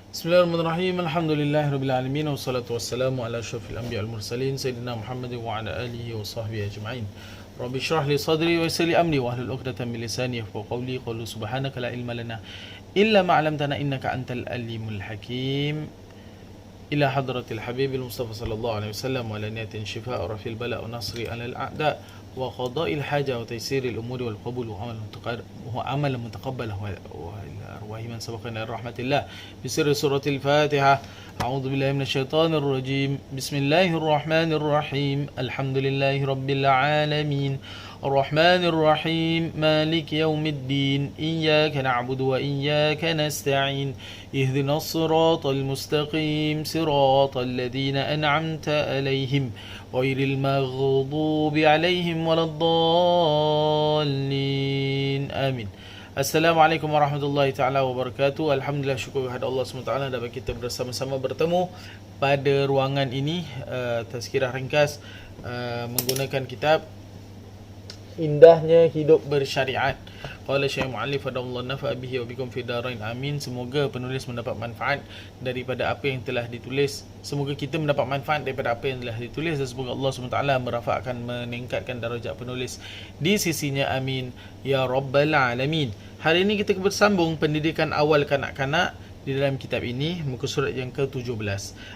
Bismillahirrahmanirrahim. Alhamdulillahirabbil alamin wassalatu wassalamu ala asyrafil anbiya'i wal mursalin sayyidina Muhammad wa ala alihi wa sahbihi ajma'in. Rabbi shrah li sadri wa yassir li amri wa hlul 'uqdatam min lisani yafqahu qawli. Qul subhanaka la ilma lana illa ma 'allamtana innaka antal alimul hakim. Ila hadratil habibil mustafa sallallahu alaihi wasallam wa ala niyatin shifaa wa rafil bala wa nasri alal a'da wa qada'il haja wa taysiril umuri wal qabul wa amal mutaqabbal wa arwahi man sabaqana rahmatillah bisirri suratil Fatihah. A'udzu billahi minasy syaithanir rajim. Bismillahirrahmanirrahim. Alhamdulillahi rabbil alamin. Arrahmanir rahim. Maliki yaumiddin. Iyyaka na'budu wa iyyaka nasta'in. Ihdinas siratal mustaqim. Siratal ladzina an'amta 'alaihim ghairil maghdubi 'alaihim waladdallin. Amin. Assalamualaikum warahmatullahi taala wabarakatuh. Alhamdulillah, syukur kepada Allah SWT dapat kita bersama-sama bertemu pada ruangan ini, tazkirah ringkas menggunakan kitab Indahnya Hidup Bersyariat. Qala Syekh Mu'allif fadallahu nafa'a bihi wa bikum fid darain. Amin. Semoga penulis mendapat manfaat daripada apa yang telah ditulis. Semoga kita mendapat manfaat daripada apa yang telah ditulis, dan semoga Allah SWT merafakkan, meningkatkan darjat penulis di sisinya. Amin ya rabbal alamin. Hari ini kita bersambung pendidikan awal kanak-kanak di dalam kitab ini, muka surat yang ke-17.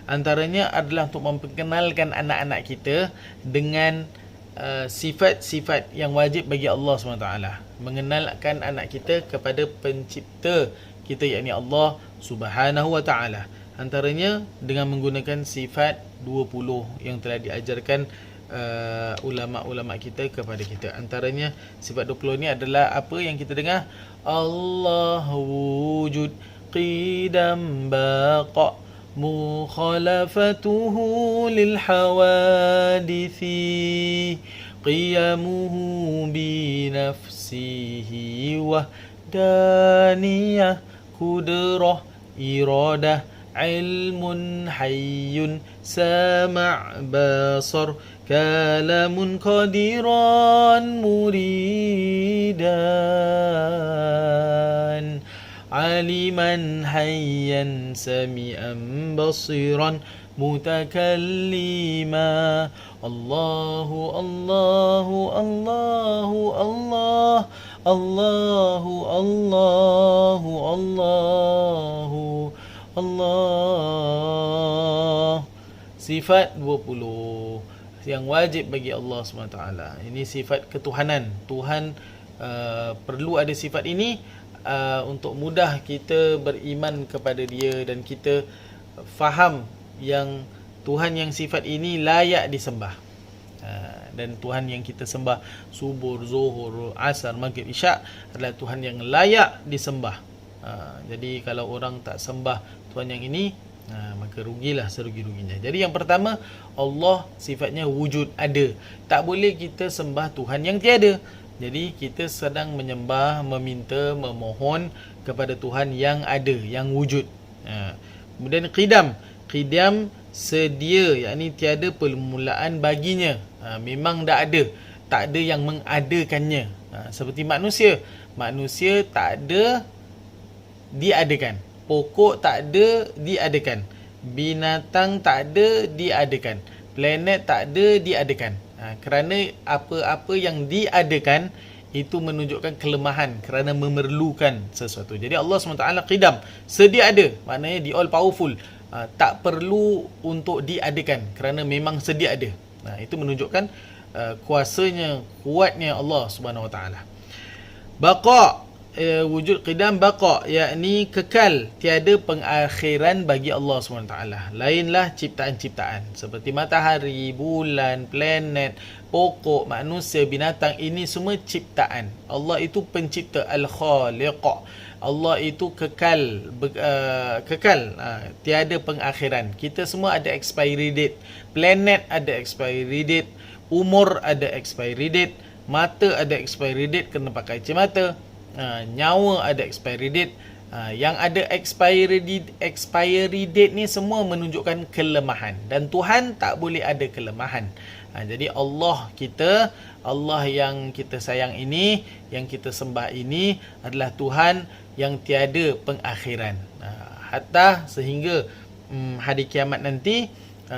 Antaranya adalah untuk memperkenalkan anak-anak kita dengan sifat-sifat yang wajib bagi Allah SWT. Mengenalkan anak kita kepada pencipta kita, yakni Allah Subhanahu wa ta'ala. Antaranya dengan menggunakan sifat 20 yang telah diajarkan ulama-ulama kita kepada kita. Antaranya sifat 20 ni adalah apa yang kita dengar: Allah wujud, qidam, baqa, mukhalafatuhu lil hawadithi, qiyamuhu bi nafsihi, wahdaniyah, kudrah, iradah, ilmun, hayyun, sama', basar, kalamun, qadiran, muridan, aliman, hayyan, sami'an, basiran, mutakallima. Allahu Allahu Allahu Allah, Allahu Allahu Allahu Allah. Sifat 20 yang wajib bagi Allah SWT. Ini sifat ketuhanan. Tuhan perlu ada sifat ini untuk mudah kita beriman kepada Dia, dan kita faham yang Tuhan yang sifat ini layak disembah. Dan Tuhan yang kita sembah subuh, zuhur, asar, maghrib, isyak adalah Tuhan yang layak disembah. Jadi kalau orang tak sembah Tuhan yang ini, maka rugilah serugi-ruginya. Jadi yang pertama, Allah sifatnya wujud, ada. Tak boleh kita sembah Tuhan yang tiada. Jadi kita sedang menyembah, meminta, memohon kepada Tuhan yang ada, yang wujud. Kemudian qidam. Qidam, sedia, yakni tiada permulaan baginya. Memang dah ada, tak ada yang mengadakannya. Seperti manusia. Manusia tak ada, diadakan. Pokok tak ada, diadakan. Binatang tak ada, diadakan. Planet tak ada, diadakan. Kerana apa-apa yang diadakan itu menunjukkan kelemahan kerana memerlukan sesuatu. Jadi Allah SWT qidam, sedia ada, maknanya di all powerful. Tak perlu untuk diadakan kerana memang sedia ada. Itu menunjukkan kuasanya, kuatnya Allah Subhanahu Wa Taala. Baqa, wujud qidam, baqa, yakni kekal, tiada pengakhiran bagi Allah SWT. Lainlah ciptaan-ciptaan seperti matahari, bulan, planet, pokok, manusia, binatang. Ini semua ciptaan. Allah itu pencipta, al-khaliq. Allah itu kekal, tiada pengakhiran. Kita semua ada expiry date. Planet ada expiry date, umur ada expiry date, mata ada expiry date, kena pakai kacamata. Nyawa ada expiry date. Yang ada expiry date ni semua menunjukkan kelemahan, dan Tuhan tak boleh ada kelemahan. Jadi Allah kita, Allah yang kita sayang ini, yang kita sembah ini adalah Tuhan yang tiada pengakhiran. hatta sehingga hari kiamat nanti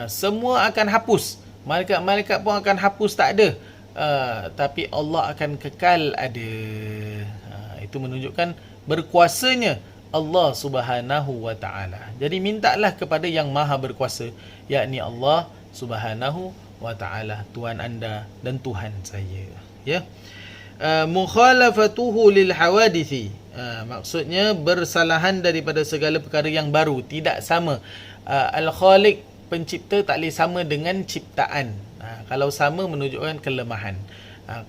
semua akan hapus. Malaikat-malaikat pun akan hapus, tak ada. Tapi Allah akan kekal ada. Itu menunjukkan berkuasanya Allah Subhanahu wa taala. Jadi mintalah kepada yang Maha berkuasa, yakni Allah Subhanahu wa taala, Tuhan anda dan Tuhan saya. Ya. Mukhalafatuhu lil hawadithi. Maksudnya bersalahan daripada segala perkara yang baru, tidak sama. Al-Khaliq, pencipta, tak boleh sama dengan ciptaan. Kalau sama menunjukkan kelemahan.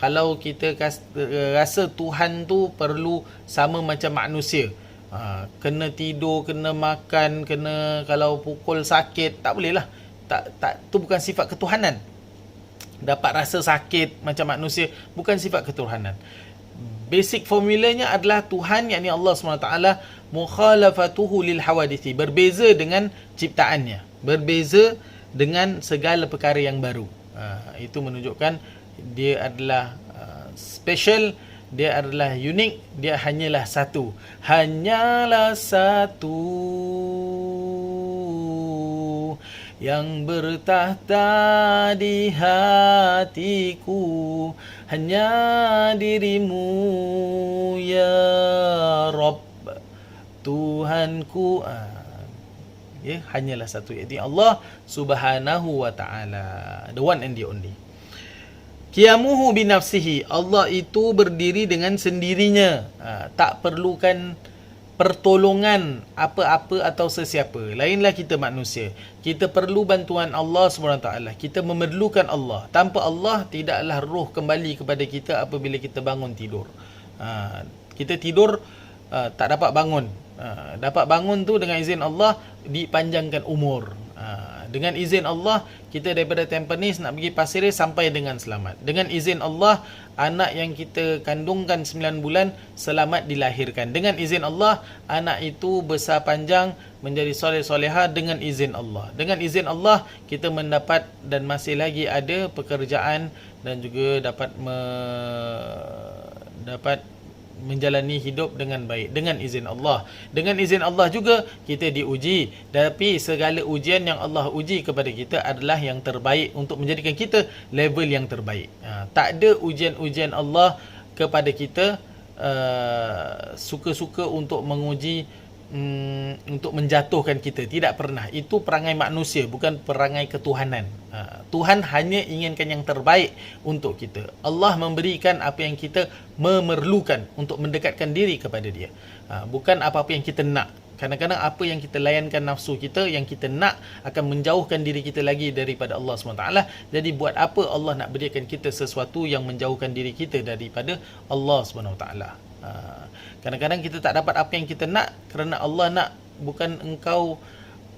Kalau kita rasa Tuhan tu perlu sama macam manusia, kena tidur, kena makan, kena kalau pukul sakit, tak boleh lah. Tak, tu bukan sifat ketuhanan. Dapat rasa sakit macam manusia, bukan sifat ketuhanan. Basic formulanya adalah Tuhan, yakni Allah SWT, mukhalafatuhu lil hawadithi, berbeza dengan ciptaannya, berbeza dengan segala perkara yang baru. Itu menunjukkan dia adalah special, dia adalah unik, dia hanyalah satu. Hanyalah satu yang bertahta di hatiku, hanya dirimu ya Rabb, Tuhanku. Ya, hanyalah satu, iaitu Allah Subhanahu wa taala, the one and the only. Qiyamuhu binafsihi, Allah itu berdiri dengan sendirinya, tak perlukan pertolongan apa-apa atau sesiapa. Lainlah kita manusia, kita perlu bantuan Allah SWT, kita memerlukan Allah. Tanpa Allah tidaklah roh kembali kepada kita apabila kita bangun tidur. Kita tidur tak dapat bangun. Dapat bangun tu dengan izin Allah, dipanjangkan umur. Dengan izin Allah, kita daripada Tampines nak pergi Pasir Ris sampai dengan selamat. Dengan izin Allah, anak yang kita kandungkan 9 bulan selamat dilahirkan. Dengan izin Allah, anak itu besar panjang menjadi soleh-soleha dengan izin Allah. Dengan izin Allah, kita mendapat dan masih lagi ada pekerjaan dan juga dapat menjalani hidup dengan baik dengan izin Allah. Dengan izin Allah juga kita diuji, tapi segala ujian yang Allah uji kepada kita adalah yang terbaik untuk menjadikan kita level yang terbaik. Tak ada ujian-ujian Allah kepada kita suka-suka untuk menguji, untuk menjatuhkan kita. Tidak pernah. Itu perangai manusia, bukan perangai ketuhanan. Tuhan hanya inginkan yang terbaik untuk kita. Allah memberikan apa yang kita memerlukan untuk mendekatkan diri kepada dia, bukan apa-apa yang kita nak. Kadang-kadang apa yang kita layankan nafsu kita, yang kita nak, akan menjauhkan diri kita lagi daripada Allah SWT. Jadi buat apa Allah nak berikan kita sesuatu yang menjauhkan diri kita daripada Allah SWT? Kadang-kadang kita tak dapat apa yang kita nak kerana Allah nak, bukan engkau,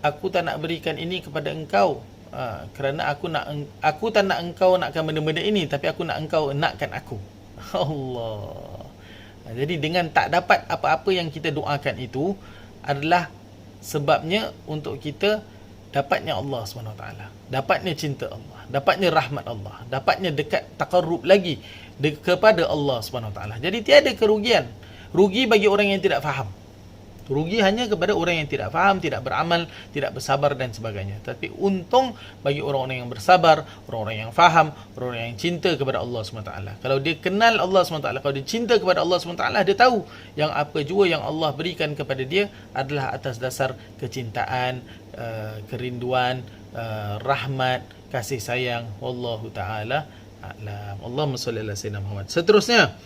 aku tak nak berikan ini kepada engkau kerana aku tak nak engkau nakkan benda-benda ini, tapi aku nak engkau nakkan aku. Allah. Jadi dengan tak dapat apa-apa yang kita doakan itu adalah sebabnya untuk kita dapatnya Allah SWT, dapatnya cinta Allah, dapatnya rahmat Allah, dapatnya dekat taqarrub lagi kepada Allah SWT. Jadi tiada kerugian. Rugi bagi orang yang tidak faham. Rugi hanya kepada orang yang tidak faham, tidak beramal, tidak bersabar dan sebagainya. Tapi untung bagi orang-orang yang bersabar, orang-orang yang faham, orang-orang yang cinta kepada Allah SWT. Kalau dia kenal Allah SWT, kalau dia cinta kepada Allah SWT, dia tahu yang apa jua yang Allah berikan kepada dia adalah atas dasar kecintaan, kerinduan, rahmat, kasih sayang. Wallahu ta'ala a'lam. Allahumma salli ala sayyidina Muhammad. Seterusnya,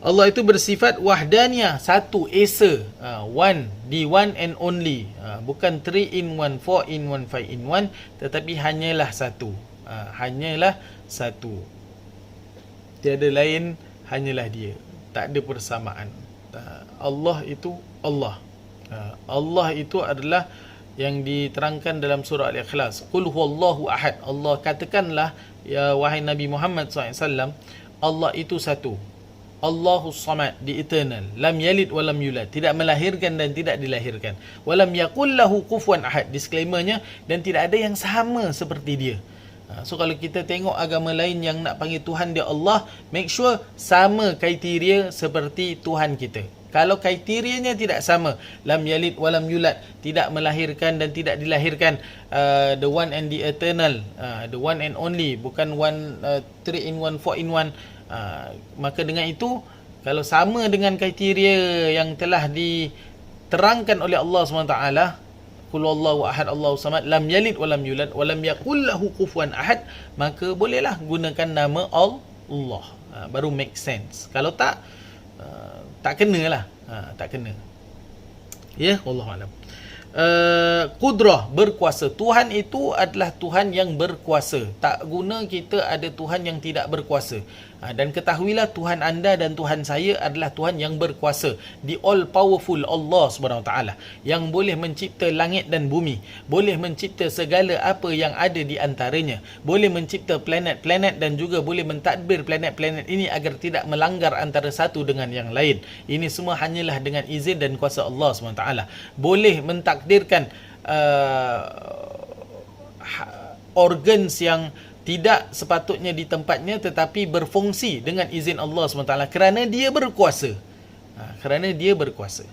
Allah itu bersifat wahdaniyah, satu, esa, one, the one and only, bukan 3 in 1, 4 in 1, 5 in 1, tetapi hanyalah satu, hanyalah satu, tiada lain, hanyalah dia, tak ada persamaan. Allah itu Allah. Allah itu adalah yang diterangkan dalam surah Al-Ikhlas, Qul huwallahu ahad. Allah, katakanlah ya wahai Nabi Muhammad SAW, Allah itu satu. Allahus samad, the eternal, lam yalid walam yulad, tidak melahirkan dan tidak dilahirkan, walam yakul lahu kufuwan ahad, disclaimernya, dan tidak ada yang sama seperti dia. So kalau kita tengok agama lain yang nak panggil Tuhan dia Allah, make sure sama kriteria seperti Tuhan kita. Kalau kriterianya tidak sama, lam yalid walam yulad, tidak melahirkan dan tidak dilahirkan, the one and the eternal, the one and only, bukan one, three in one, four in one, maka dengan itu, kalau sama dengan kriteria yang telah diterangkan oleh Allah SWT, Qul huwallahu ahad Allahu samad lam yalid walam yulad walam yakul lahu kufuwan ahad, maka bolehlah gunakan nama Allah. Baru make sense. Kalau tak, tak kenalah. Tak kena. Ya, wallahu alam. Qudrah, berkuasa. Tuhan itu adalah Tuhan yang berkuasa. Tak guna kita ada Tuhan yang tidak berkuasa. Dan ketahuilah Tuhan anda dan Tuhan saya adalah Tuhan yang berkuasa. The all powerful Allah SWT, yang boleh mencipta langit dan bumi, boleh mencipta segala apa yang ada di antaranya, boleh mencipta planet-planet dan juga boleh mentadbir planet-planet ini agar tidak melanggar antara satu dengan yang lain. Ini semua hanyalah dengan izin dan kuasa Allah SWT. Boleh mentakdirkan organs yang tidak sepatutnya di tempatnya tetapi berfungsi dengan izin Allah SWT kerana dia berkuasa. Kerana dia berkuasa.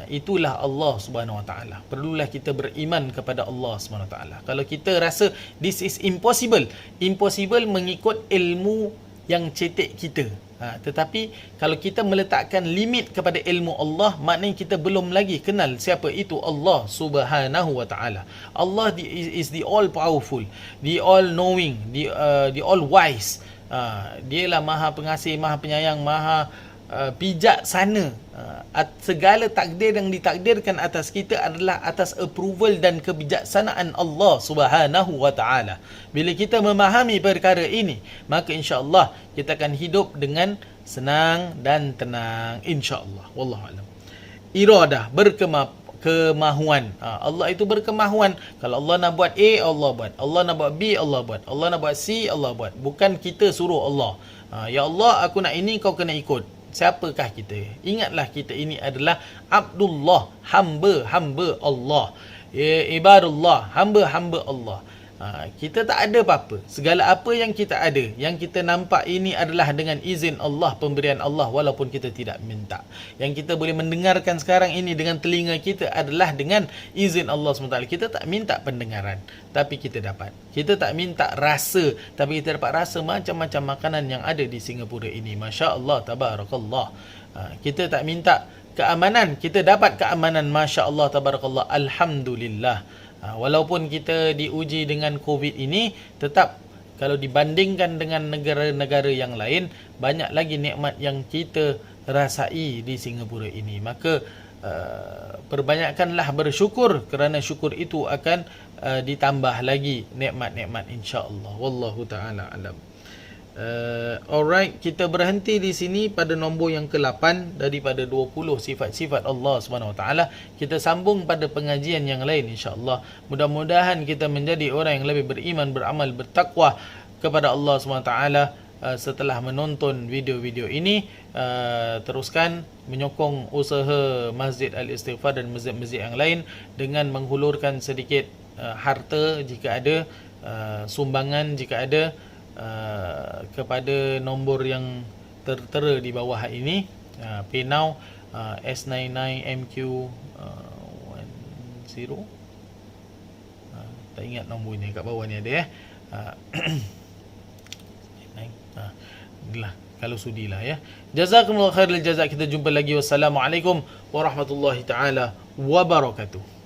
Itulah Allah Subhanahu Wa Taala. Perlulah kita beriman kepada Allah Subhanahu Wa Taala. Kalau kita rasa this is impossible mengikut ilmu yang cetek kita. Tetapi kalau kita meletakkan limit kepada ilmu Allah, maknanya kita belum lagi kenal siapa itu Allah Subhanahu Wa Taala. Allah is the all powerful, the all knowing, the all wise. Dialah Maha Pengasih, Maha Penyayang, Maha bijaksana. Segala takdir yang ditakdirkan atas kita adalah atas approval dan kebijaksanaan Allah Subhanahu Wa Taala. Bila kita memahami perkara ini, maka insya-Allah kita akan hidup dengan senang dan tenang, insya-Allah. Wallahu alam. Iradah, kemahuan. Allah itu berkemahuan. Kalau Allah nak buat A, Allah buat. Allah nak buat B, Allah buat. Allah nak buat C, Allah buat. Bukan kita suruh Allah. Ya Allah, aku nak ini, kau kena ikut. Siapakah kita? Ingatlah kita ini adalah Abdullah, hamba Allah. Ibadullah, hamba Allah. Kita tak ada apa-apa. Segala apa yang kita ada, yang kita nampak ini adalah dengan izin Allah, pemberian Allah, walaupun kita tidak minta. Yang kita boleh mendengarkan sekarang ini dengan telinga kita adalah dengan izin Allah SWT. Kita tak minta pendengaran, tapi kita dapat. Kita tak minta rasa, tapi kita dapat rasa macam-macam makanan yang ada di Singapura ini. Masya Allah, tabarakallah. Kita tak minta keamanan, kita dapat keamanan. Masya Allah, tabarakallah. Alhamdulillah. Walaupun kita diuji dengan COVID ini, tetap kalau dibandingkan dengan negara-negara yang lain, banyak lagi nikmat yang kita rasai di Singapura ini. Maka perbanyakkanlah bersyukur, kerana syukur itu akan ditambah lagi nikmat-nikmat, insya-Allah. Wallahu taala alam. Alright, kita berhenti di sini pada nombor yang ke-8 daripada 20 sifat-sifat Allah Subhanahu Wa Taala. Kita sambung pada pengajian yang lain, insya-Allah. Mudah-mudahan kita menjadi orang yang lebih beriman, beramal, bertakwa kepada Allah Subhanahu Wa Taala. Setelah menonton video-video ini, teruskan menyokong usaha Masjid Al-Istighfar dan masjid-masjid yang lain dengan menghulurkan sedikit harta jika ada, sumbangan jika ada, kepada nombor yang tertera di bawah ini. PayNow S99MQ10, tak ingat nombor ni, kat bawah ni ada inilah, kalau sudilah ya. Jazakumullah khairul jazak. Kita jumpa lagi. Wassalamualaikum warahmatullahi taala wabarakatuh.